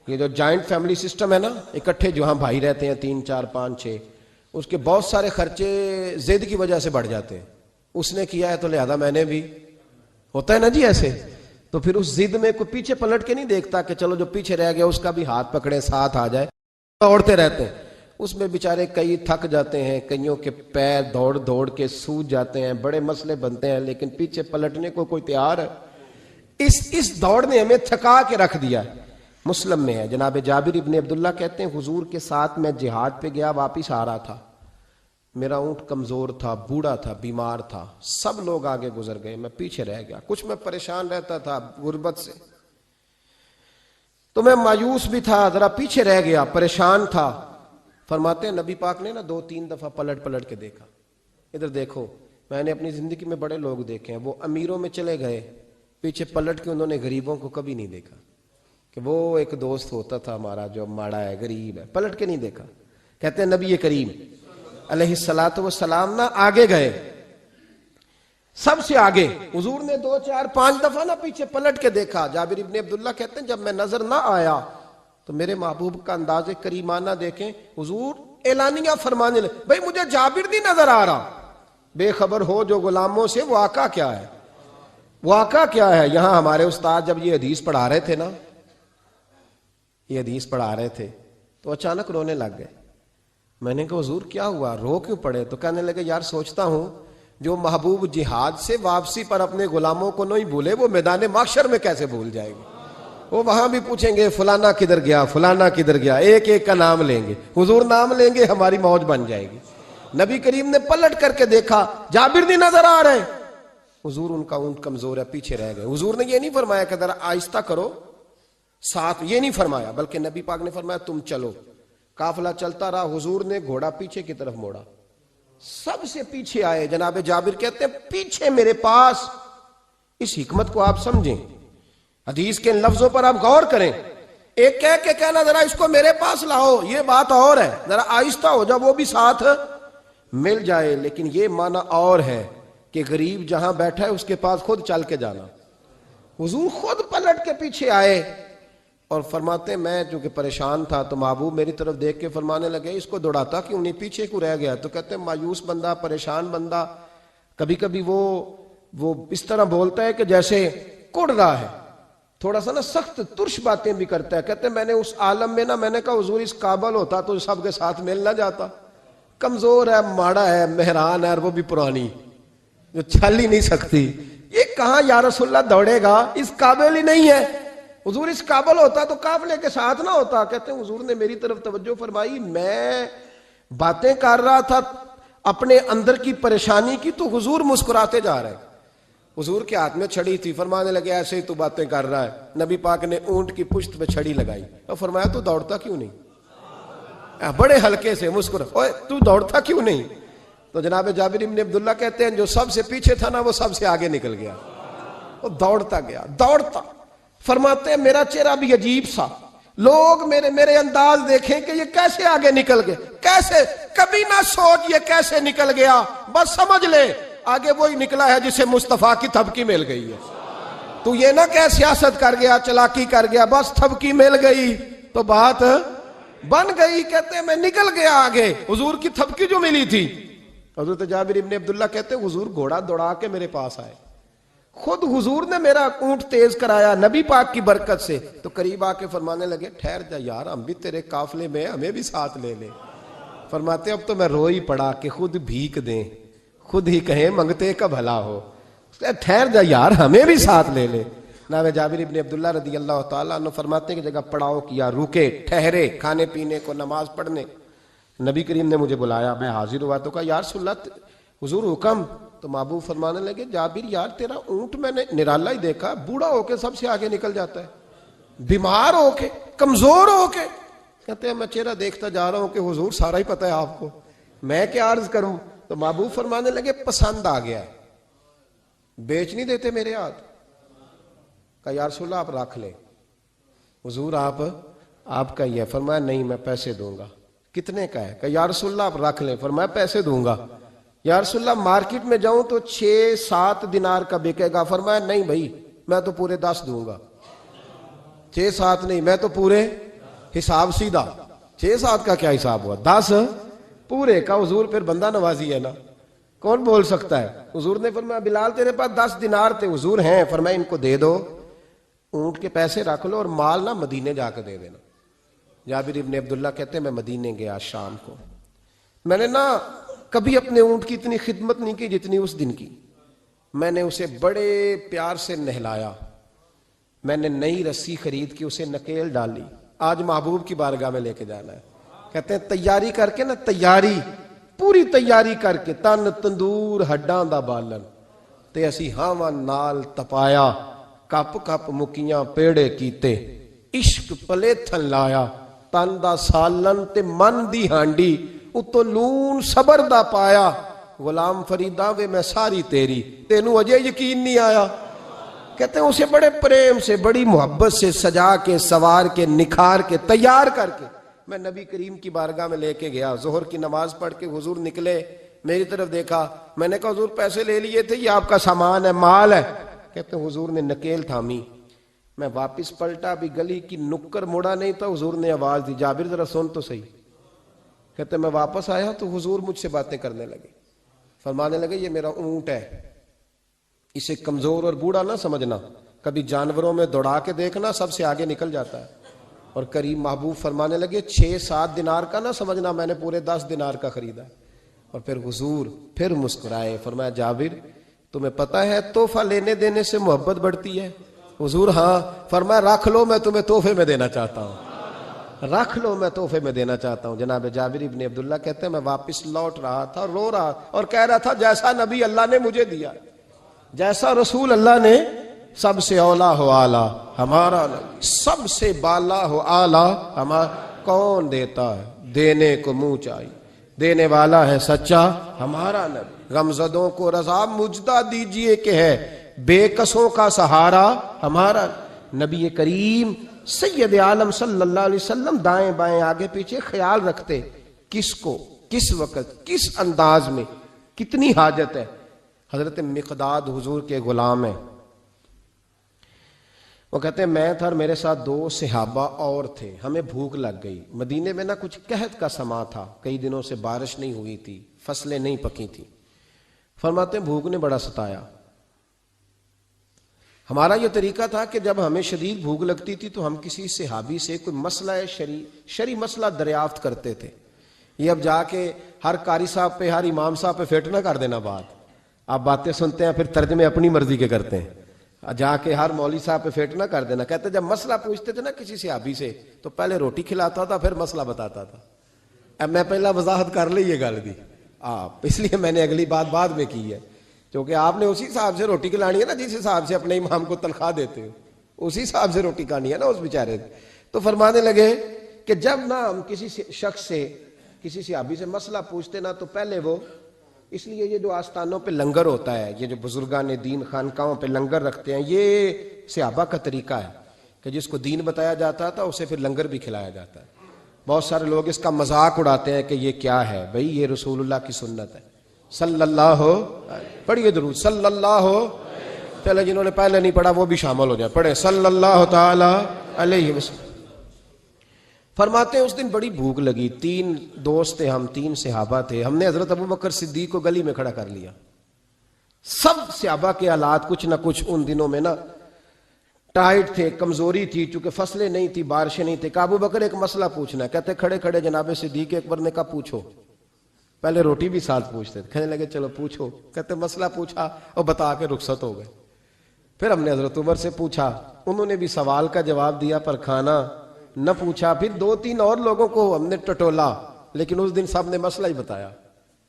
یہ جو جوائنٹ فیملی سسٹم ہے نا، اکٹھے جہاں بھائی رہتے ہیں 3 4 5 6، اس کے بہت سارے خرچے ضد کی وجہ سے بڑھ جاتے ہیں، اس نے کیا ہے تو لہذا میں نے بھی، ہوتا ہے نا جی ایسے، تو پھر اس ضد میں کوئی پیچھے پلٹ کے نہیں دیکھتا کہ چلو جو پیچھے رہ گیا اس کا بھی ہاتھ پکڑے ساتھ آ جائے، دوڑتے رہتے ہیں۔ اس میں بیچارے کئی تھک جاتے ہیں، کئیوں کے پیر دوڑ دوڑ کے سوج جاتے ہیں، بڑے مسئلے بنتے ہیں، لیکن پیچھے پلٹنے کو کوئی تیار ہے؟ اس دوڑ نے ہمیں تھکا کے رکھ دیا۔ مسلم میں ہے، جناب جابر ابن عبداللہ کہتے ہیں حضور کے ساتھ میں جہاد پہ گیا، واپس آ رہا تھا، میرا اونٹ کمزور تھا، بوڑھا تھا، بیمار تھا، سب لوگ آگے گزر گئے، میں پیچھے رہ گیا، کچھ میں پریشان رہتا تھا غربت سے، تو میں مایوس بھی تھا، ذرا پیچھے رہ گیا، پریشان تھا۔ فرماتے ہیں نبی پاک نے 2-3 دفعہ پلٹ کے دیکھا، ادھر دیکھو، میں نے اپنی زندگی میں بڑے لوگ دیکھے ہیں، وہ امیروں میں چلے گئے، پیچھے پلٹ کے انہوں نے غریبوں کو کبھی نہیں دیکھا، کہ وہ ایک دوست ہوتا تھا ہمارا جو ماڑا ہے، غریب ہے، پلٹ کے نہیں دیکھا۔ کہتے ہیں نبی کریم علیہ الصلوۃ والسلام آگے گئے، سب سے آگے، حضور نے 2-4-5 دفعہ پیچھے پلٹ کے دیکھا۔ جابر ابن عبداللہ کہتے ہیں جب میں نظر نہ آیا تو میرے محبوب کا انداز کریمانہ دیکھیں، حضور اعلانیہ فرمانے لگے، بھئی مجھے جابر نہیں نظر آ رہا، بے خبر ہو جو غلاموں سے، واقعہ کیا ہے، واقعہ کیا ہے؟ یہاں ہمارے استاد جب یہ حدیث پڑھا رہے تھے نا، یہ حدیث پڑھا رہے تھے تو اچانک رونے لگ گئے۔ میں نے کہا حضور کیا ہوا، رو کیوں پڑے؟ تو کہنے لگے یار سوچتا ہوں جو محبوب جہاد سے واپسی پر اپنے غلاموں کو نہیں بھولے، وہ میدان محشر میں کیسے بھول جائے گے؟ وہ وہاں بھی پوچھیں گے فلانا کدھر گیا، فلانا کدھر گیا، ایک ایک کا نام لیں گے، حضور نام لیں گے، ہماری موج بن جائے گی۔ نبی کریم نے پلٹ کر کے دیکھا، جابر نہیں نظر آ رہے، حضور ان کا اونٹ کمزور ہے، پیچھے رہ گئے۔ حضور نے یہ نہیں فرمایا کہ ذرا آہستہ کرو ساتھ، یہ نہیں فرمایا، بلکہ نبی پاک نے فرمایا تم چلو۔ قافلہ چلتا رہا، حضور نے گھوڑا پیچھے کی طرف موڑا، سب سے پیچھے آئے۔ جناب جابر کہتے ہیں پیچھے میرے پاس، اس حکمت کو آپ سمجھیں، حدیث کے ان لفظوں پر آپ غور کریں، ایک کہہ کے کہنا ذرا اس کو میرے پاس لاؤ، یہ بات اور ہے، ذرا آہستہ ہو جا، وہ بھی ساتھ مل جائے، لیکن یہ معنی اور ہے کہ غریب جہاں بیٹھا ہے اس کے پاس خود چل کے جانا۔ حضور خود پلٹ کے پیچھے آئے اور فرماتے ہیں میں چونکہ پریشان تھا تو محبوب میری طرف دیکھ کے فرمانے لگے اس کو دوڑاتا کیوں نہیں، پیچھے کیوں رہ گیا؟ تو کہتے ہیں مایوس بندہ، پریشان بندہ کبھی کبھی وہ اس طرح بولتا ہے کہ جیسے کڑ رہا ہے، تھوڑا سا نا سخت ترش باتیں بھی کرتا ہے۔ کہتے ہیں میں نے اس عالم میں نا، میں نے کہا حضور اس قابل ہوتا تو سب کے ساتھ مل نہ جاتا، کمزور ہے، ماڑا ہے، مہران ہے، اور وہ بھی پرانی جو چل ہی نہیں سکتی، یہ کہاں یا رسول اللہ دوڑے گا، اس قابل ہی نہیں ہے۔ حضور اس قابل ہوتا تو قافلے کے ساتھ نہ ہوتا۔ کہتے ہیں حضور نے میری طرف توجہ فرمائی، میں باتیں کر رہا تھا اپنے اندر کی پریشانی کی، تو حضور مسکراتے جا رہے ہیں۔ حضور کے ہاتھ میں چھڑی تھی، فرمانے لگے ایسے ہی تو باتیں کر رہا ہے۔ نبی پاک نے اونٹ کی پشت پہ چھڑی لگائی اور فرمایا تو دوڑتا کیوں نہیں؟ بڑے ہلکے سے مسکرا، اوے تو دوڑتا کیوں نہیں؟ تو جناب جابر ابن عبداللہ کہتے ہیں جو سب سے پیچھے تھا نا وہ سب سے آگے نکل گیا، وہ دوڑتا گیا، دوڑتا۔ فرماتے ہیں میرا چہرہ بھی عجیب سا، لوگ میرے انداز دیکھیں کہ یہ کیسے آگے نکل گئے، کیسے، کبھی نہ سوچ یہ کیسے نکل گیا، بس سمجھ لے آگے وہی نکلا ہے جسے مصطفیٰ کی تھپکی مل گئی ہے۔ تو یہ نہ کہ سیاست کر گیا، چلاکی کر گیا، بس تھپکی مل گئی تو بات بن گئی۔ کہتے ہیں میں نکل گیا آگے، حضور کی تھپکی جو ملی تھی۔ حضرت جابر ابن عبداللہ کہتے ہیں حضور گھوڑا دوڑا کے میرے پاس آئے، خود حضور نے میرا اونٹ تیز کرایا نبی پاک کی برکت سے۔ تو قریب آ کے فرمانے لگے ٹھہر جا یار، ہم بھی تیرے قافلے میں، ہمیں بھی ساتھ لے لے۔ فرماتے اب تو میں رو ہی پڑا کہ خود بھیک دیں، خود ہی کہیں منگتے کا بھلا ہو، ٹھہر جا یار ہمیں بھی ساتھ لے لے۔ جناب جابر ابن عبداللہ رضی اللہ تعالیٰ عنہ فرماتے ہیں کہ جگہ پڑاؤ کیا، رکے، ٹھہرے کھانے پینے کو، نماز پڑھنے۔ نبی کریم نے مجھے بلایا، میں حاضر ہوا تو کہا یا رسول اللہ حضور حکم۔ تو محبوب فرمانے لگے جابر یار تیرا اونٹ میں نے نرالا ہی دیکھا، بوڑھا ہو کے سب سے آگے نکل جاتا ہے، بیمار ہو کے، کمزور ہو کے۔ کہتے ہیں میں چہرہ دیکھتا جا رہا ہوں کہ حضور سارا ہی پتہ ہے آپ کو، میں کیا عرض کروں؟ تو محبوب فرمانے لگے پسند آ گیا ہے، بیچ نہیں دیتے میرے ہاتھ؟ کہا یا رسول اللہ آپ رکھ لیں، حضور آپ کا ہی ہے۔ فرمایا نہیں میں پیسے دوں گا۔ کتنے کا ہے؟ کہا یا رسول اللہ آپ رکھ لیں۔ فرمایا پیسے دوں گا۔ یا رسول اللہ مارکیٹ میں جاؤں تو 6-7 دینار کا بکے گا۔ فرمایا نہیں بھائی میں تو پورے 10 دوں گا۔ 6-7 نہیں، میں تو پورے، حساب سیدھا، 6-7 کا کیا حساب ہوا، 10 پورے کا۔ حضور پھر بندہ نوازی ہے نا، کون بول سکتا ہے؟ حضور نے فرمایا بلال تیرے پاس 10 دینار تھے؟ حضور ہیں۔ فرمایا ان کو دے دو، اونٹ کے پیسے رکھ لو اور مال نہ مدینے جا کے دے دینا۔ جابر ابن عبداللہ کہتے ہیں میں مدینے گیا شام کو، میں نے نا کبھی اپنے اونٹ کی اتنی خدمت نہیں کی جتنی اس دن کی. میں نے اسے بڑے پیار سے نہلایا، میں نے نئی رسی خرید کے اسے نکیل ڈالی، آج محبوب کی بارگاہ میں لے کے جانا ہے. کہتے ہیں تیاری کر کے نا، تیاری پوری تیاری کر کے، تن تندور ہڈاں دا بالن تے اسی ہاواں نال تپایا، کپ کپ مکیاں پیڑے کیتے، عشق پلے تھن لایا، تن دا سالن تے من دی ہانڈی، اتو لون صبر دا پایا، غلام فریدا وے میں ساری تیری، تینوں اجے یقین نہیں آیا. کہتے ہیں اسے بڑے پریم سے، بڑی محبت سے سجا کے، سوار کے، نکھار کے، تیار کر کے میں نبی کریم کی بارگاہ میں لے کے گیا. ظہر کی نماز پڑھ کے حضور نکلے، میری طرف دیکھا، میں نے کہا حضور پیسے لے لیے تھے، یہ آپ کا سامان ہے، مال ہے. کہتے ہیں حضور نے نکیل تھامی، میں واپس پلٹا، بھی گلی کی نکر مڑا نہیں تھا، حضور نے آواز دی، جابر ذرا سن تو صحیح. کہتے ہیں میں واپس آیا تو حضور مجھ سے باتیں کرنے لگے، فرمانے لگے یہ میرا اونٹ ہے، اسے کمزور اور بوڑھا نہ سمجھنا، کبھی جانوروں میں دوڑا کے دیکھنا، سب سے آگے نکل جاتا ہے. اور کریم محبوب فرمانے لگے 6-7 دینار کا نہ سمجھنا، میں نے پورے 10 دینار کا خریدا. اور پھر حضور پھر مسکرائے، فرمایا جابر تمہیں پتہ ہے تحفہ لینے دینے سے محبت بڑھتی ہے؟ حضور ہاں. فرمایا رکھ لو، میں تمہیں تحفے میں دینا چاہتا ہوں، رکھ لو، میں تحفے میں دینا چاہتا ہوں. جناب جابر ابن عبداللہ کہتے ہیں میں واپس لوٹ رہا تھا، رو رہا اور کہہ رہا تھا جیسا نبی اللہ نے مجھے دیا، جیسا رسول اللہ نے، سب سے اولا ہو آلہ ہمارا نبی، سب سے بالا ہو آلہ ہمارا. کون دیتا ہے دینے کو منہ چاہیے، دینے والا ہے سچا ہمارا نبی. غمزدوں کو رضا مجدہ دیجئے کہ ہے بے کسوں کا سہارا ہمارا نبی کریم سید عالم صلی اللہ علیہ وسلم. دائیں بائیں آگے پیچھے خیال رکھتے کس کو، کس وقت، کس انداز میں، کتنی حاجت ہے. حضرت مقداد حضور کے غلام ہیں، وہ کہتے ہیں میں تھا اور میرے ساتھ 2 صحابہ اور تھے، ہمیں بھوک لگ گئی. مدینے میں نا کچھ قحط کا سما تھا، کئی دنوں سے بارش نہیں ہوئی تھی، فصلیں نہیں پکی تھی. فرماتے ہیں بھوک نے بڑا ستایا. ہمارا یہ طریقہ تھا کہ جب ہمیں شدید بھوک لگتی تھی تو ہم کسی صحابی سے کوئی مسئلہ شرعی مسئلہ دریافت کرتے تھے. یہ اب جا کے ہر قاری صاحب پہ، ہر امام صاحب پہ فٹ نہ کر دینا بات. آپ باتیں سنتے ہیں پھر ترجمے اپنی مرضی کے کرتے ہیں، جا کے ہر مولوی صاحب پہ فٹ نہ کر دینا. کہتے جب مسئلہ پوچھتے تھے نا کسی صحابی سے تو پہلے روٹی کھلاتا تھا پھر مسئلہ بتاتا تھا. اب میں پہلا وضاحت کر لی یہ گل دی آپ، اس لیے میں نے اگلی بات بعد میں کی ہے، کیونکہ آپ نے اسی صاحب سے روٹی کھلانی ہے نا جس حساب سے اپنے امام کو تنخواہ دیتے ہو، اسی صاحب سے روٹی کھانی ہے نا اس بیچارے. تو فرمانے لگے کہ جب نہ ہم کسی شخص سے، کسی صحابی سے مسئلہ پوچھتے نا تو پہلے وہ، اس لیے یہ جو آستانوں پہ لنگر ہوتا ہے، یہ جو بزرگان دین خانقاہوں پہ لنگر رکھتے ہیں، یہ صحابہ کا طریقہ ہے کہ جس کو دین بتایا جاتا تھا اسے پھر لنگر بھی کھلایا جاتا ہے. بہت سارے لوگ اس کا مذاق اڑاتے ہیں کہ یہ کیا ہے. بھئی یہ رسول اللہ کی سنت ہے صلی اللہ ہو، پڑھیے درود صلی اللہ ہو. چلے جنہوں نے پہلے نہیں پڑھا وہ بھی شامل ہو جائے، پڑھے صلی اللہ تعالی علیہ وسلم. فرماتے ہیں اس دن بڑی بھوک لگی، 3 دوست تھے ہم، 3 صحابہ تھے. ہم نے حضرت ابوبکر صدیق کو گلی میں کھڑا کر لیا. سب صحابہ کے حالات کچھ نہ کچھ ان دنوں میں نا ٹائٹ تھے، کمزوری تھی، چونکہ فصلیں نہیں تھی، بارشیں نہیں تھی. ابوبکر ایک مسئلہ پوچھنا ہے، کہتے کھڑے کھڑے جناب صدیق اکبر نے کہا پوچھو. پہلے روٹی بھی ساتھ پوچھتے تھے، کہنے لگے چلو پوچھو. کہتے مسئلہ پوچھا اور بتا کے رخصت ہو گئے. پھر ہم نے حضرت عمر سے پوچھا، انہوں نے بھی سوال کا جواب دیا پر کھانا نہ پوچھا. پھر 2-3 اور لوگوں کو ہم نے ٹٹولا، لیکن اس دن سب نے مسئلہ ہی بتایا،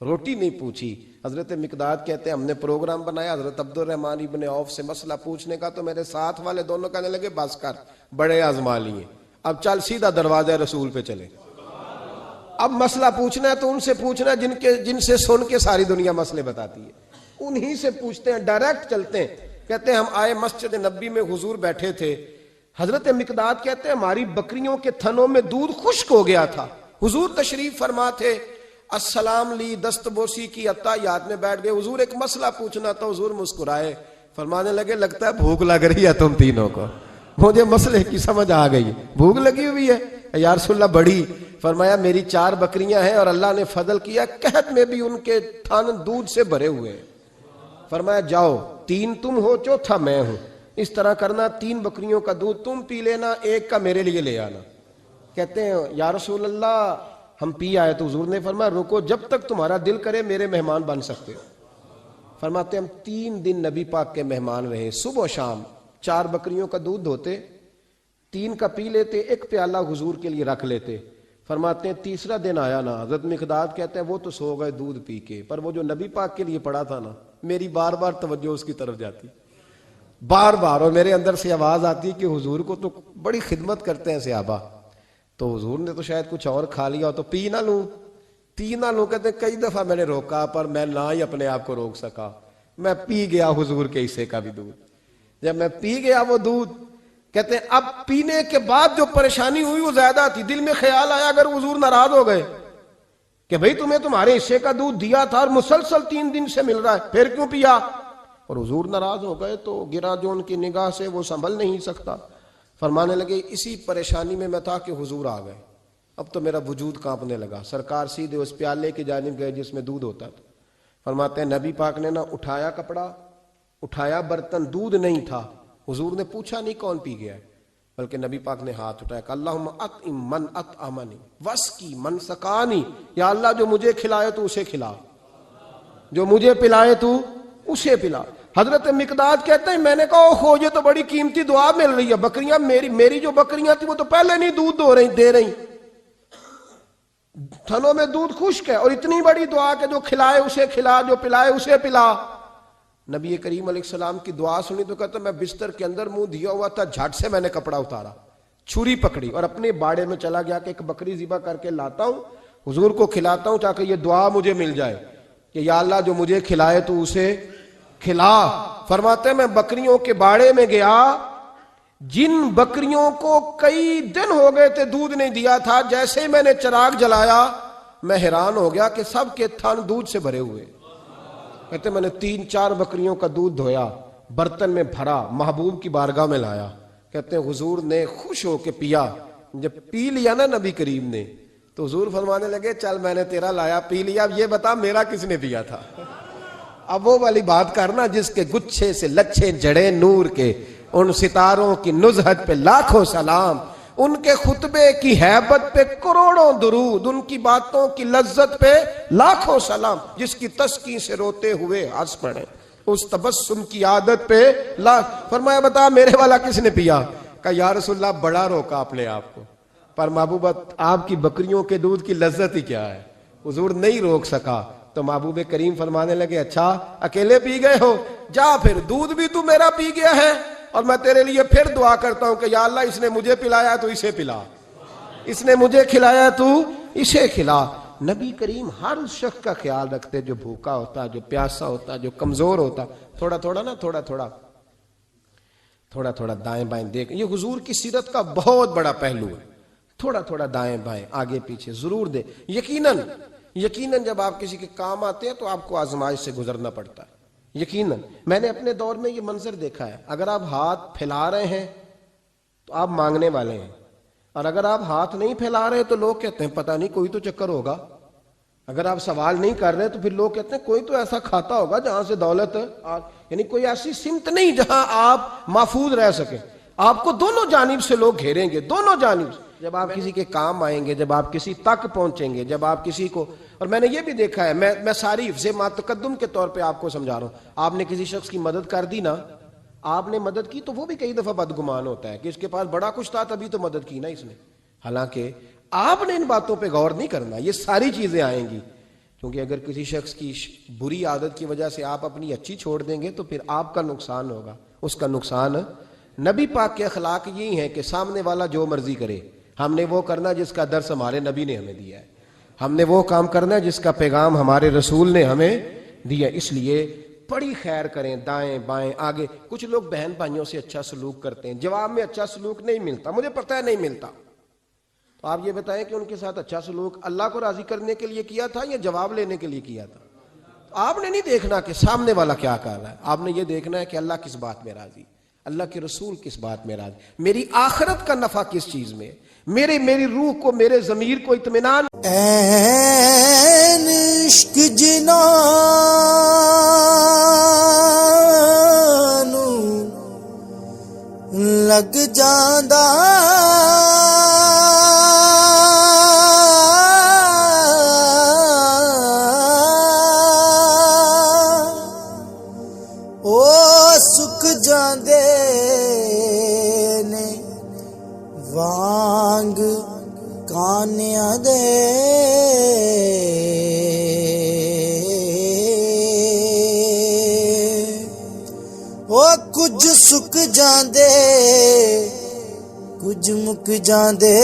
روٹی نہیں پوچھی. حضرت مقداد کہتے ہیں ہم نے پروگرام بنایا حضرت عبد الرحمن ابن عوف سے مسئلہ پوچھنے کا، تو میرے ساتھ والے دونوں کہنے لگے بس کر، بڑے آزما لیے، اب چل سیدھا دروازہ رسول پہ چلے. اب مسئلہ پوچھنا ہے تو ان سے پوچھنا جن سے سن کے ساری دنیا مسئلے بتاتی ہے، انہی سے پوچھتے ہیں، ڈائریکٹ چلتے ہیں. کہتے ہیں ہم آئے مسجد نبی میں، حضور بیٹھے تھے. حضرت مقداد کہتے ہیں ہماری بکریوں کے تھنوں میں دودھ خشک ہو گیا تھا. حضور تشریف فرما تھے، السلام لی، دست بوسی کی، اتحیات میں بیٹھ گئے. حضور ایک مسئلہ پوچھنا تھا. حضور مسکرائے، فرمانے لگے لگتا ہے بھوک لگ رہی ہے تم تینوں کو. مجھے مسئلے کی سمجھ آ گئی، بھوک لگی ہوئی ہے یا رسول اللہ بڑی. فرمایا میری 4 بکریاں ہیں اور اللہ نے فضل کیا، قحط میں بھی ان کے تھن دودھ سے بھرے ہوئے ہیں. فرمایا جاؤ، 3 تم ہو، چوتھا میں ہوں. اس طرح کرنا، 3 بکریوں کا دودھ تم پی لینا، 1 کا میرے لیے لے آنا. کہتے ہیں یا رسول اللہ ہم پی آئے، تو حضور نے فرمایا رکو، جب تک تمہارا دل کرے میرے مہمان بن سکتے ہو۔ فرماتے ہم 3 دن نبی پاک کے مہمان رہے، صبح و شام 4 بکریوں کا دودھ دھوتے، 3 کا پی لیتے، 1 پیالہ حضور کے لیے رکھ لیتے۔ فرماتے ہیں تیسرا دن آیا نا، حضرت مقداد کہتے ہیں وہ تو سو گئے دودھ پی کے، پر وہ جو نبی پاک کے لیے پڑا تھا نا، میری بار بار توجہ اس کی طرف جاتی، بار بار، اور میرے اندر سے آواز آتی کہ حضور کو تو بڑی خدمت کرتے ہیں صحابہ، تو حضور نے تو شاید کچھ اور کھا لیا ہو تو پی نہ لوں۔ کہتے ہیں کئی دفعہ میں نے روکا پر میں نہ ہی اپنے آپ کو روک سکا، میں پی گیا حضور کے حصے کا بھی دودھ۔ جب میں پی گیا وہ دودھ، کہتے ہیں اب پینے کے بعد جو پریشانی ہوئی وہ زیادہ تھی، دل میں خیال آیا اگر حضور ناراض ہو گئے کہ بھئی تمہیں تمہارے حصے کا دودھ دیا تھا اور مسلسل 3 دن سے مل رہا ہے، پھر کیوں پیا؟ اور حضور ناراض ہو گئے تو گرا جو ان کی نگاہ سے وہ سنبھل نہیں سکتا، فرمانے لگے اسی پریشانی میں تھا کہ حضور آ گئے، اب تو میرا وجود کانپنے لگا۔ سرکار سیدھے اس پیالے کی جانب گئے جس میں دودھ ہوتا تھا، فرماتے ہیں نبی پاک نے نہ اٹھایا کپڑا، اٹھایا برتن، دودھ نہیں تھا، حضور نے پوچھا نہیں کون پی گیا ہے، بلکہ نبی پاک نے ہاتھ اٹھایا کہ اللہم اطعم من اطعمنی واسقی من سقانی، یا اللہ جو مجھے کھلائے تو اسے کھلا، جو مجھے پلائے تو اسے پلا۔ حضرت مقداد کہتے ہیں میں نے کہا اوہ یہ تو بڑی قیمتی دعا مل رہی ہے، بکریاں میری جو بکریاں تھی وہ تو پہلے نہیں دودھ دے رہی، تھنوں میں دودھ خشک ہے، اور اتنی بڑی دعا کہ جو کھلائے اسے کھلا، جو پلائے اسے پلا۔ نبی کریم علیہ السلام کی دعا سنی تو کہتا میں بستر کے اندر منہ دیا ہوا تھا، جھٹ سے میں نے کپڑا اتارا، چھری پکڑی اور اپنے باڑے میں چلا گیا کہ ایک بکری ذبح کر کے لاتا ہوں، حضور کو کھلاتا ہوں تاکہ یہ دعا مجھے مل جائے کہ یا اللہ جو مجھے کھلائے تو اسے کھلا۔ فرماتے ہیں میں بکریوں کے باڑے میں گیا، جن بکریوں کو کئی دن ہو گئے تھے دودھ نہیں دیا تھا، جیسے ہی میں نے چراغ جلایا میں حیران ہو گیا کہ سب کے تھن دودھ سے بھرے ہوئے۔ کہتے میں نے 3-4 بکریوں کا دودھ دھویا، برتن میں بھرا، محبوب کی بارگاہ میں لایا۔ کہتے ہیں حضور نے خوش ہو کے پیا، جب پی لیا نا نبی کریم نے تو حضور فرمانے لگے چل میں نے تیرا لایا پی لیا، اب یہ بتا میرا کس نے دیا تھا؟ اب وہ والی بات کرنا جس کے گچھے سے لچھے جڑے نور کے، ان ستاروں کی نزہت پہ لاکھوں سلام، ان کے خطبے کی ہیبت پہ کروڑوں درود، ان کی باتوں کی لذت پہ لاکھوں سلام، جس کی تسکین سے روتے ہوئے ہنس پڑے، اس تبسم کی عادت پہ فرمایا بتا میرے والا کس نے پیا؟ کہا یا رسول اللہ بڑا روکا اپنے آپ کو، پر محبوبت آپ کی بکریوں کے دودھ کی لذت ہی کیا ہے، حضور نہیں روک سکا۔ تو محبوب کریم فرمانے لگے اچھا اکیلے پی گئے ہو، جا پھر دودھ بھی تو میرا پی گیا ہے، اور میں تیرے لیے پھر دعا کرتا ہوں کہ یا اللہ اس نے مجھے پلایا تو اسے پلا، اس نے مجھے کھلایا تو اسے کھلا۔ نبی کریم ہر اس شخص کا خیال رکھتے جو بھوکا ہوتا، جو پیاسا ہوتا، جو کمزور ہوتا، تھوڑا تھوڑا دائیں بائیں دیکھ، یہ حضور کی سیرت کا بہت بڑا پہلو ہے، تھوڑا تھوڑا دائیں بائیں آگے پیچھے ضرور دے۔ یقیناً جب آپ کسی کے کام آتے ہیں تو آپ کو آزمائش سے گزرنا پڑتا ہے، یقیناً میں نے اپنے دور میں یہ منظر دیکھا ہے، اگر آپ ہاتھ پھیلا رہے ہیں تو آپ مانگنے والے ہیں، اور اگر آپ ہاتھ نہیں پھیلا رہے تو لوگ کہتے ہیں پتہ نہیں کوئی تو چکر ہوگا، اگر آپ سوال نہیں کر رہے تو پھر لوگ کہتے ہیں کوئی تو ایسا کھاتا ہوگا جہاں سے دولت، یعنی کوئی ایسی سمت نہیں جہاں آپ محفوظ رہ سکیں، آپ کو دونوں جانب سے لوگ گھیریں گے، دونوں جانب سے۔ جب آپ کسی کے کام آئیں گے، جب آپ کسی تک پہنچیں گے، جب آپ کسی کو، اور میں نے یہ بھی دیکھا ہے، میں ساری حفظ ما تقدم کے طور پہ آپ کو سمجھا رہا ہوں، آپ نے کسی شخص کی مدد کر دی نا، آپ نے مدد کی تو وہ بھی کئی دفعہ بدگمان ہوتا ہے کہ اس کے پاس بڑا کچھ تھا تبھی تو مدد کی نا اس نے، حالانکہ آپ نے ان باتوں پہ غور نہیں کرنا، یہ ساری چیزیں آئیں گی، کیونکہ اگر کسی شخص کی بری عادت کی وجہ سے آپ اپنی اچھی چھوڑ دیں گے تو پھر آپ کا نقصان ہوگا، اس کا نقصان۔ نبی پاک کے اخلاق یہی ہیں کہ سامنے والا جو مرضی کرے، ہم نے وہ کرنا جس کا درس ہمارے نبی نے ہمیں دیا ہے، ہم نے وہ کام کرنا ہے جس کا پیغام ہمارے رسول نے ہمیں دیا، اس لیے بڑی خیر کریں، دائیں بائیں آگے۔ کچھ لوگ بہن بھائیوں سے اچھا سلوک کرتے ہیں، جواب میں اچھا سلوک نہیں ملتا، مجھے پتہ ہے نہیں ملتا، تو آپ یہ بتائیں کہ ان کے ساتھ اچھا سلوک اللہ کو راضی کرنے کے لیے کیا تھا یا جواب لینے کے لیے کیا تھا؟ آپ نے نہیں دیکھنا کہ سامنے والا کیا کر رہا ہے، آپ نے یہ دیکھنا ہے کہ اللہ کس بات میں راضی، اللہ کے رسول کس بات میں راضی، میری آخرت کا نفع کس چیز میں، میری روح کو، میرے ضمیر کو اطمینان۔ این عشق جنانو لگ جاندا ਜ਼ਮਾਨਿਆਂ ਦੇ ਉਹ ਕੁਝ ਸੁੱਕ ਜਾਂਦੇ ਕੁਝ ਮੁੱਕ ਜਾਂਦੇ